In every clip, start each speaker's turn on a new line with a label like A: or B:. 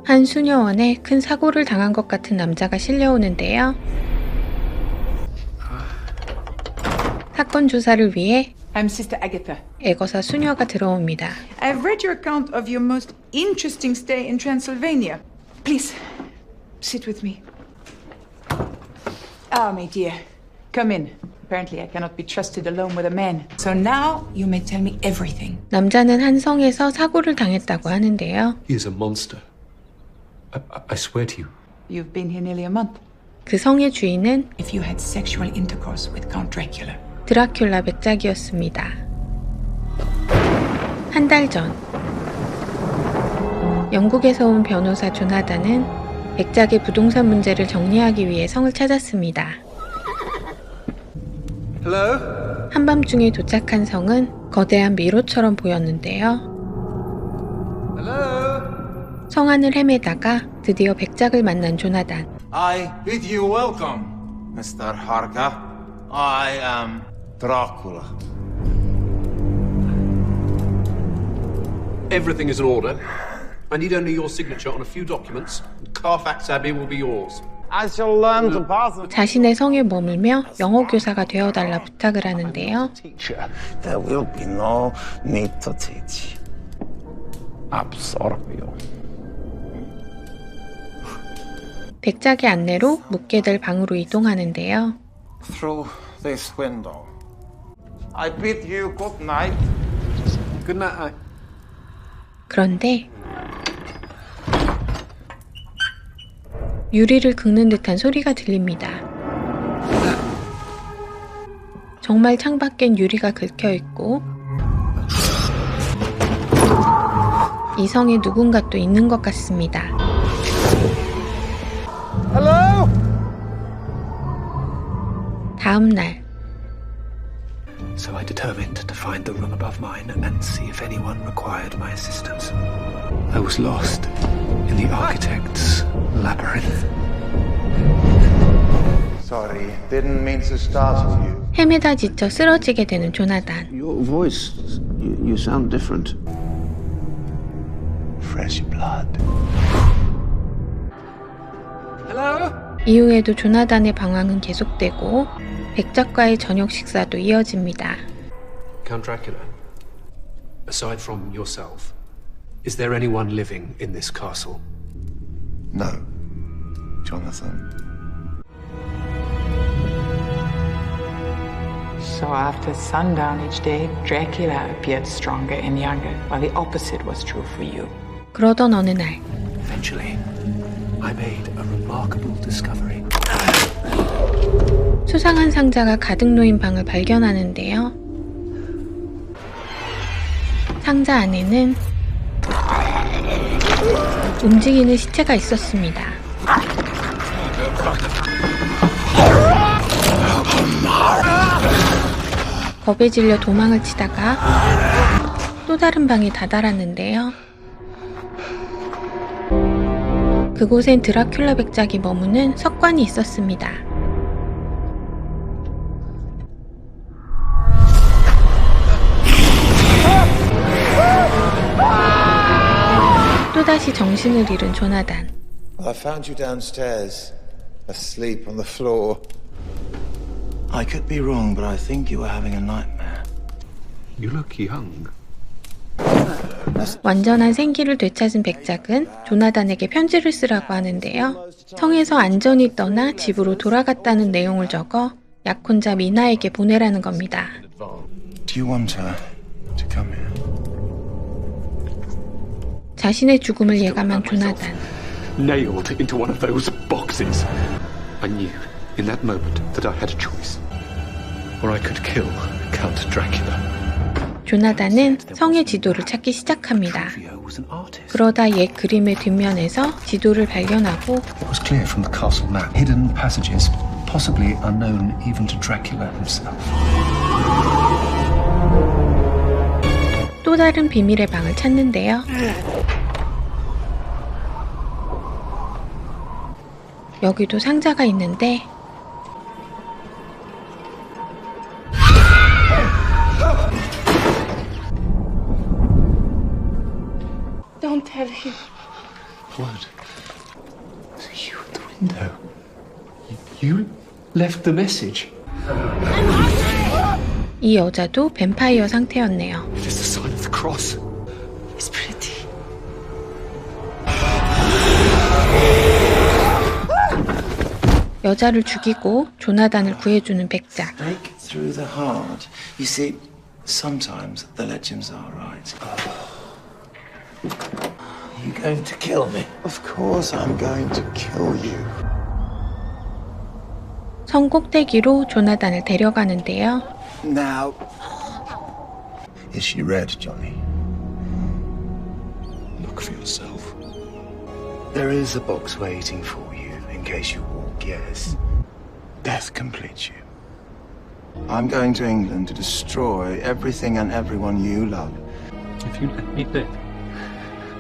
A: 한 수녀원에 큰 사고를 당한 것 같은 남자가 실려오는데요. 사건 조사를 위해
B: I'm Sister Agatha.
A: 애거사 수녀가 들어옵니다.
B: I've read your account of your most interesting stay in Transylvania. Please, sit with me. Ah, my dear. Come in. Apparently I cannot be trusted alone with a man. So now you may tell me everything.
A: 남자는 한 성에서 사고를 당했다고 하는데요.
C: He is a monster. I swear to you.
B: You've been here nearly a month.
A: 그 성의 주인은
B: If you had sexual intercourse with Count Dracula.
A: 드라큘라 백작이었습니다. 한 달 전, 영국에서 온 변호사 조나단은 백작의 부동산 문제를 정리하기 위해 성을 찾았습니다.
C: Hello?
A: 한밤중에 도착한 성은 거대한 미로처럼 보였는데요.
C: Hello?
A: 성 안을 헤매다가 드디어 백작을 만난 조나단.
D: I bid you welcome, Mr. Harker. I am Dracula.
C: Everything is in order. I need only your signature on a few documents, and Carfax Abbey will be yours.
D: I shall learn to pass it.
A: 자신의 성에 머물며 영어 교사가 되어달라 부탁을 하는데요.
D: Teacher, there will be no need to teach. Absorbio.
A: 백작의 안내로 묵게 될 방으로 이동하는데요.
D: Through this window. I bid you good night.
C: Good night.
A: 그런데 유리를 긁는 듯한 소리가 들립니다. 정말 창밖엔 유리가 긁혀 있고 이 성에 누군가 또 있는 것 같습니다.
D: Hello?
A: 다음 날
E: So I determined to find the room above mine and see if anyone required my assistance. I was lost in the architect's labyrinth.
D: Sorry, didn't mean to startle you.
A: 헤매다 지쳐 쓰러지게 되는 조나단.
E: Your voice, you sound different.
D: Fresh blood.
C: Hello?
A: 이후에도 조나단의 방황은 계속되고 백작과의 저녁 식사도 이어집니다.
C: Count Dracula, aside from yourself, is there anyone living in this castle?
D: No, Jonathan.
B: So after sundown each day, Dracula appeared stronger and younger, while the opposite was true for you.
A: 그러던 어느 날
E: Eventually, I made a remarkable discovery.
A: 수상한 상자가 가득 놓인 방을 발견하는데요. 상자 안에는 움직이는 시체가 있었습니다. 겁에 질려 도망을 치다가 또 다른 방에 다다랐는데요. 그곳엔 드라큘라 백작이 머무는 석관이 있었습니다. 또다시 정신을 잃은 조나단.
D: I found you downstairs, asleep on the floor. I could be wrong, but I think you were having a nightmare.
C: You look young.
A: 완전한 생기를 되찾은 백작은 조나단에게 편지를 쓰라고 하는데요. 성에서 안전히 떠나 집으로 돌아갔다는 내용을 적어 약혼자 미나에게 보내라는 겁니다.
D: Do you want her to come here?
A: 자신의 죽음을 예감한 조나단.
C: Nailed into one of those boxes. I knew in that moment that I had a choice. Or I could kill Count Dracula.
A: 조나단은 성의 지도를 찾기 시작합니다. 그러다 옛 그림의 뒷면에서 지도를 발견하고
E: It was clear from the castle map. Hidden passages, possibly unknown even to Dracula himself.
A: 또 다른 비밀의 방을 찾는데요. 여기도 상자가 있는데
F: Don't tell him.
C: What? So you at the window. You left the message.
A: 이 여자도 뱀파이어 상태였네요.
C: It is the sign of the cross.
F: It's pretty.
A: 여자를 죽이고 조나단을 구해주는 백작.
D: Break through the heart. You see, sometimes the legends are right. Are you going to kill me? Of course I'm going to kill you.
A: 성 꼭대기로 조나단을 데려가는데요.
D: Now, is she red, Johnny?
C: Look for yourself.
D: There is a box waiting for you in case you walk, yes. Death completes you. I'm going to England to destroy everything and everyone you love.
C: If you let me live,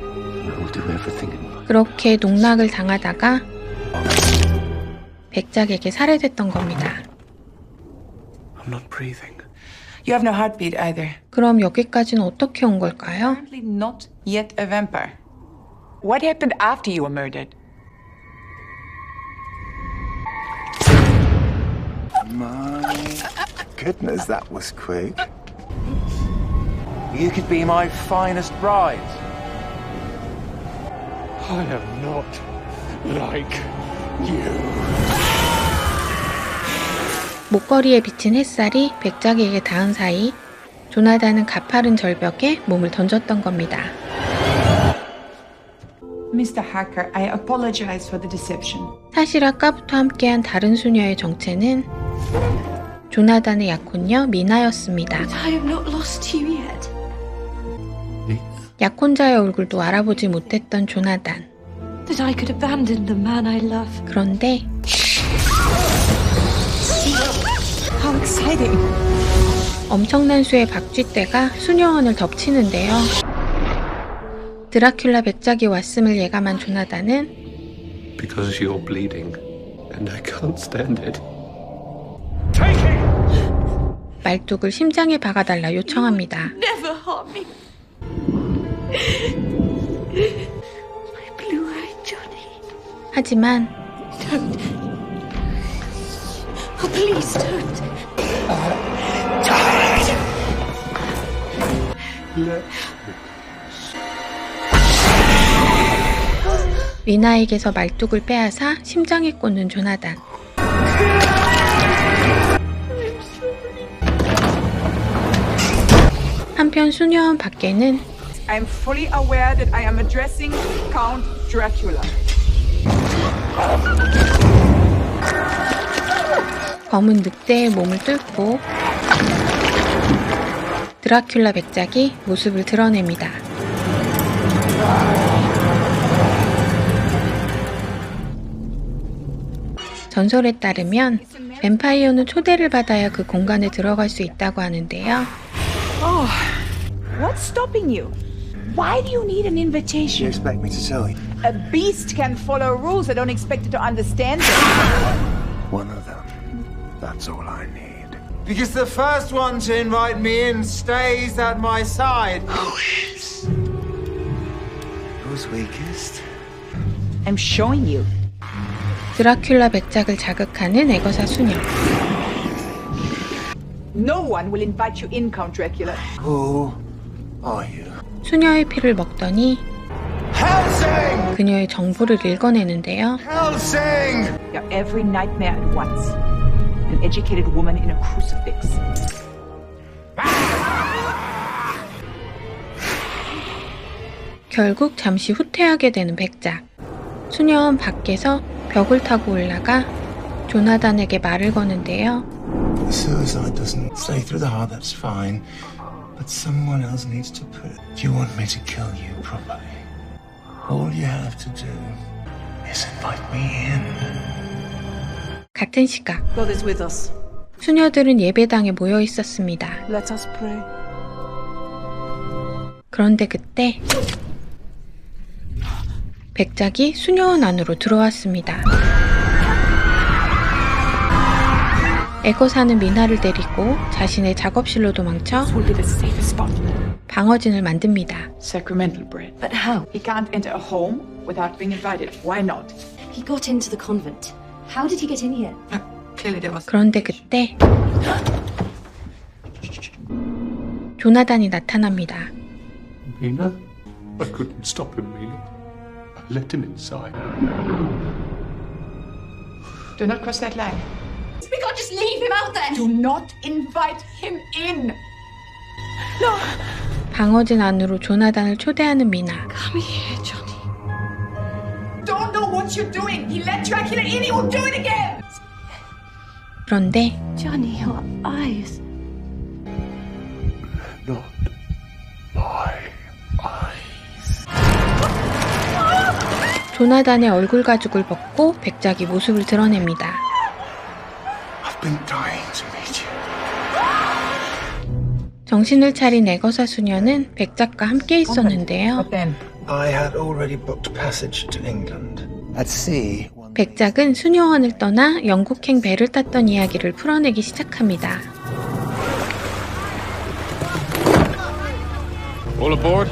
C: I will do everything in my...
A: 그렇게 농락을 당하다가 백작에게 살해됐던 겁니다.
E: I'm not breathing.
F: You have no heartbeat either.
A: 그럼 여기까지는 어떻게 온 걸까요?
F: Apparently not yet a vampire. What happened after you were murdered?
D: My goodness, that was quick. You could be my finest bride.
C: I am not like you.
A: 목걸이에 비친 햇살이 백작에게 닿은 사이 조나단은 가파른 절벽에 몸을 던졌던 겁니다.
F: Mr. Hacker, I apologize for the deception.
A: 사실 아까부터 함께한 다른 수녀의 정체는 조나단의 약혼녀 미나였습니다.
G: I have not lost you yet.
A: 약혼자의 얼굴도 알아보지 못했던 조나단.
G: That I could abandon the man I love.
A: 그런데
F: How exciting!
A: 엄청난 수의 박쥐떼가 수녀원을 덮치는데요. 드라큘라 백작이 왔음을 예감한 조나단은
C: Because you're bleeding, and I can't stand it.
A: 말뚝을 심장에 박아달라 요청합니다.
G: Never harm me. My blue-eyed Johnny.
A: 하지만
G: Don't. Oh, please don't.
A: 미나에게서 말뚝을 빼앗아 심장에 꽂는 조나단. 한편 수녀원 밖에는
F: I am fully aware that I am addressing Count Dracula.
A: 검은 늑대의 몸을 뚫고 드라큘라 백작이 모습을 드러냅니다. 전설에 따르면 뱀파이어는 초대를 받아야 그 공간에 들어갈 수 있다고 하는데요.
F: Oh, what's stopping you? Why do you need an
D: You
F: invitation?
D: expect me to tell you?
F: A beast can follow rules. I don't expect it to understand them.
D: One of them. That's all I need. Because the first one to invite me in stays at my side. Who is? Who's weakest?
F: I'm showing you.
A: 드라큘라 백작을 자극하는 애거사 수녀.
F: No one will invite you in, Count Dracula.
D: Who are you?
A: 수녀의 피를 먹더니
D: Helsing!
A: 그녀의 정보를 읽어내는데요.
D: Helsing!
F: You're every nightmare at once. An educated woman in a crucifix.
A: 결국 잠시 후퇴하게 되는 백작. 수녀원 밖에서 벽을 타고 올라가 조나단에게 말을 거는데요.
D: Suicide doesn't stay through the heart, that's fine. But someone else needs to put it. If you want me to kill you properly, all you have to do is invite me in.
A: 같은 시각
G: God is with us.
A: 수녀들은 예배당에 모여 있었습니다.
F: Let us pray.
A: 그런데 그때 백작이 수녀원 안으로 들어왔습니다. 애거사는 미나를 데리고 자신의 작업실로 도망쳐
F: Will be the safest spot.
A: 방어진을 만듭니다.
B: Sacramental bread.
G: But how?
B: He can't enter a home without being invited. Why not?
G: He got into the convent. How did he get in here?
B: Clearly there was.
A: 그런데 그때 조나단이 나타납니다.
C: Mina? I couldn't stop him, Mina. I let him inside.
B: Do not cross that line.
G: We can't just leave him out there.
B: Do not invite him in.
A: 방어진 안으로 조나단을 초대하는 미나.
G: Come here, Johnny.
B: Don't know what you're doing. He let Dracula in. He will do it again.
A: 그런데
G: Johnny, your eyes.
C: Not my eyes.
A: 조나단의 얼굴 가죽을 벗고 백작이 모습을 드러냅니다.
D: I've been dying to meet you.
A: 정신을 차린 애거사 수녀는 백작과 함께 있었는데요.
B: But then,
D: I had already booked passage to England. At sea.
A: 백작은 수녀원을 떠나 영국행 배를 탔던 이야기를 풀어내기 시작합니다.
C: All aboard?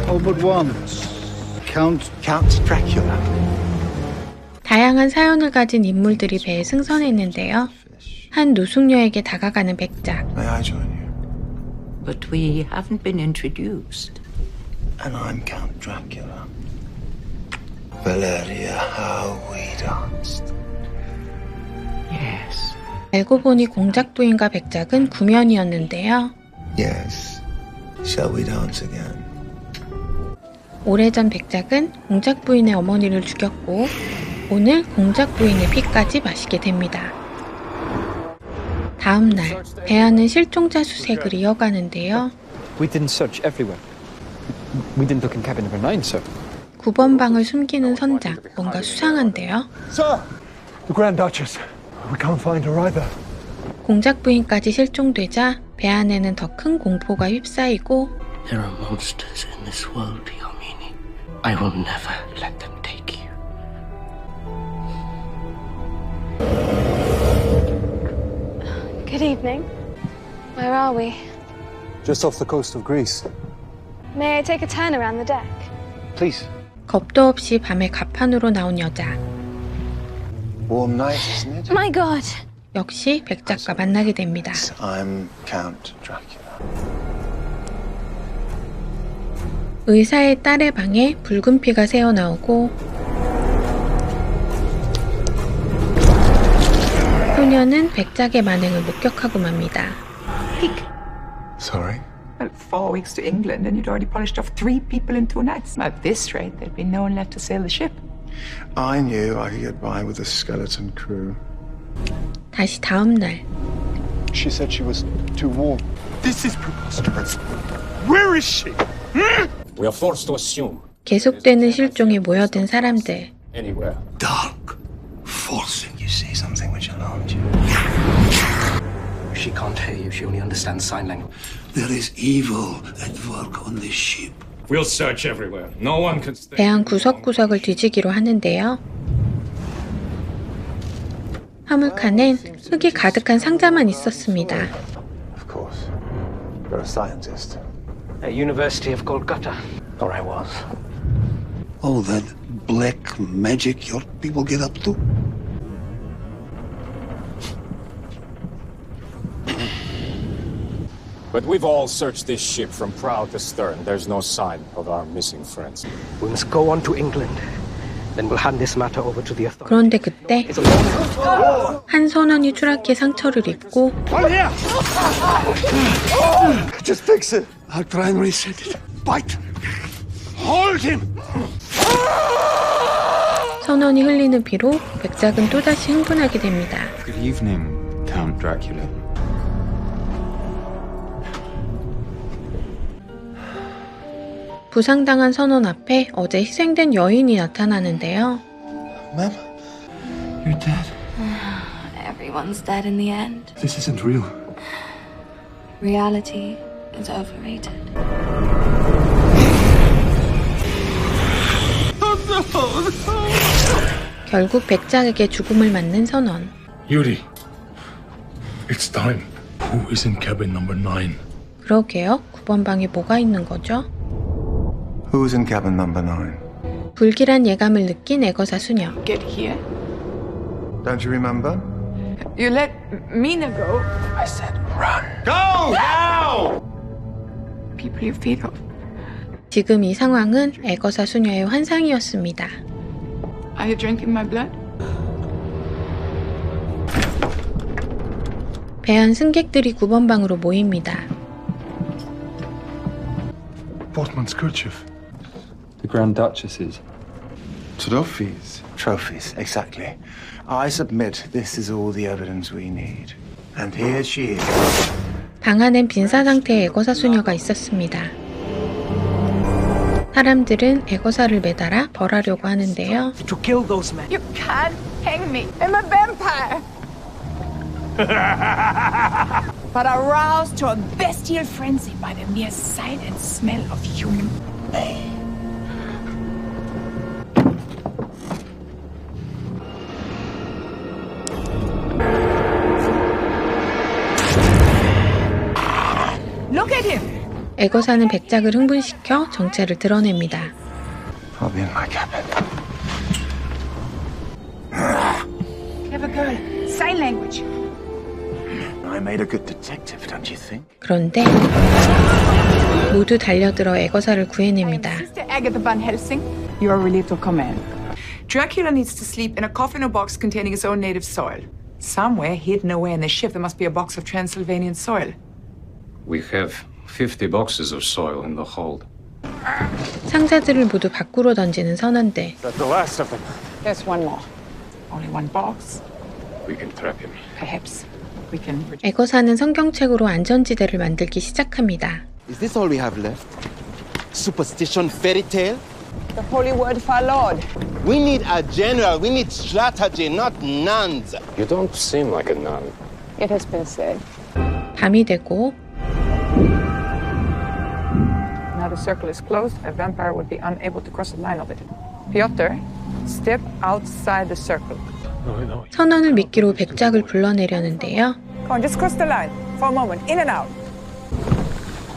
H: All but one. Count Dracula.
A: 다양한 사연을 가진 인물들이 배에 승선했는데요. 한 노숙녀에게 다가가는 백작.
D: May I join you?
I: But we haven't been introduced.
D: And I'm Count Dracula. Valeria, how we danced.
I: Yes.
A: 알고 보니 공작 부인과 백작은 구면이었는데요.
D: Yes. Shall we dance again?
A: 오래전 백작은 공작 부인의 어머니를 죽였고 오늘 공작 부인의 피까지 마시게 됩니다. 다음 날 배 안은 실종자 수색을 이어가는데요.
J: We didn't search everywhere. We didn't look in cabin number 9, sir.
A: 9번 방을 숨기는 선장, 뭔가 수상한데요.
H: Sir! The Grand Duchess. We can't find her either.
A: 공작 부인까지 실종되자 배 안에는 더 큰 공포가 휩싸이고
I: There are monsters in this world, Yamini. I will never let them take you.
K: Good evening. Where are we?
H: Just off the coast of Greece.
K: May I take a turn around the deck?
H: Please.
A: 겁도 없이 밤에 갑판으로 나온 여자.
D: Warm night, isn't it?
K: My God!
A: 역시 백작과 만나게 됩니다.
D: I'm Count Dracula.
A: 의사의 딸의 방에 붉은 피가 새어나오고 소녀는 백작의 만행을 목격하고 맙니다.
D: Sorry?
B: well, 4 weeks to England and you'd already polished off 3 people in 2 nights. At this rate, there'd be no one left to sail the ship.
D: I knew I could get by with a skeleton crew.
A: 다시 다음 날
H: She said she was too warm.
C: This is preposterous. Where is she?
L: We are forced to assume.
A: 계속되는 실종에 모여든 사람들.
L: Anywhere.
D: Dark. Forcing you see something which alarmed you.
E: She can't hear you. She only understands sign language.
D: There is evil at work on this ship.
L: We'll search everywhere. No one can stay.
A: 배안 구석구석을 뒤지기로 하는데요. 화물칸엔 흙이 가득한 상자만 있었습니다.
H: Of course. You're a scientist.
E: At University of Kolkata. Or I was.
D: Oh, that black magic your people get up to?
L: But we've all searched this ship from prow to stern. There's no sign of our missing friends.
E: We must go on to England. Then we'll hand this matter over to the authorities.
A: 그런데 그때 한 선원이 추락해 상처를 입고
H: Just fix it.
D: I'll try and reset it. Bite! Hold him!
A: 선원이 흘리는 피로 백작은 또다시 흥분하게 됩니다.
M: Good evening, Count Dracula.
A: 부상당한 선원 앞에 어제 희생된 여인이 나타나는데요.
D: Ma'am? You're dead.
K: Everyone's dead in the end.
D: This isn't real.
K: Reality is overrated.
A: 결국 백작에게 죽음을 맞는 선원.
C: Yuri, it's time. Who is in cabin number 9?
A: 그러게요. 9번 방에 뭐가 있는 거죠?
D: Who's in cabin number 9?
A: 불길한 예감을 느낀 애거사 수녀.
B: Get here.
D: Don't you remember?
B: You let Mina go.
D: I said run. Go now!
B: People you feed off.
A: 지금 이 상황은 애거사 수녀의 환상이었습니다.
B: Are you drinking my blood?
A: 배안 승객들이 9번 방으로 모입니다.
H: Portman's kerchief.
M: The Grand Duchess's.
D: Trophies. Trophies, exactly. I submit this is all the evidence we need. And here she is.
A: 방 안엔 빈사 상태의 애거사 수녀가 있었습니다. 사람들은 애거사를 매달아 벌하려고 하는데요.
F: To kill those men.
B: You can't hang me. I'm a vampire.
F: But aroused to a bestial frenzy by the mere sight and smell of human. Look at him.
A: 애거사는 백작을 흥분시켜 정체를 드러냅니다.
D: I'll be in my cabin.
F: Clever girl. Sign language.
D: I made a good detective, don't you think?
A: 그런데 모두 달려들어 애거사를 구해냅니다.
B: Sister Agatha Van Helsing, you are relieved of command. Dracula needs to sleep in a coffin or box containing his own native soil. Somewhere hidden away in the ship, there must be a box of Transylvanian soil.
L: We have 50 boxes of soil in the hold.
A: 상자들을 모두 밖으로 던지는 선원들.
L: That's the last of them.
B: There's one more. Only one box.
L: We can trap him.
B: Perhaps we can.
A: 애거사는 성경책으로 안전지대를 만들기 시작합니다.
N: Is this all we have left? Superstition fairy tale?
F: The holy word of our Lord.
N: We need a general. We need strategy, not nuns.
L: You don't seem like a nun.
B: It has been said.
A: 밤이 되고
B: Now the circle is closed. A vampire would be unable to cross the line of it. Piotr, step outside the circle.
A: 선원을 미끼로 백작을 불러내려는데요.
F: Come on, just cross the line for a moment. In and out.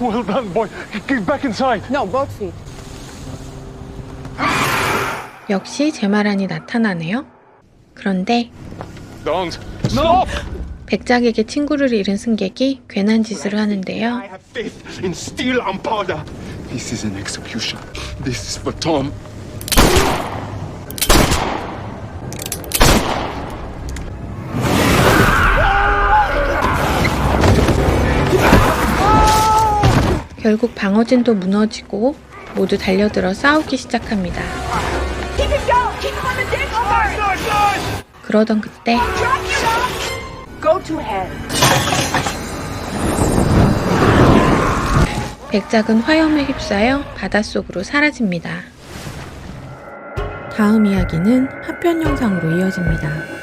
H: Well done, boy. Get back inside.
F: No, both feet.
A: 역시 제마란이 나타나네요. 그런데
H: Don't stop.
A: 백작에게 친구를 잃은 승객이 괜한 짓을 하는데요.
C: I have faith in steel and powder. This is an execution. This is for Tom.
A: 결국 방어진도 무너지고 모두 달려들어 싸우기 시작합니다.
F: Keep him down. Keep him on the deck.
A: 그러던 그때
F: Go to hell.
A: 백작은 화염에 휩싸여 바닷속으로 사라집니다. 다음 이야기는 하편 영상으로 이어집니다.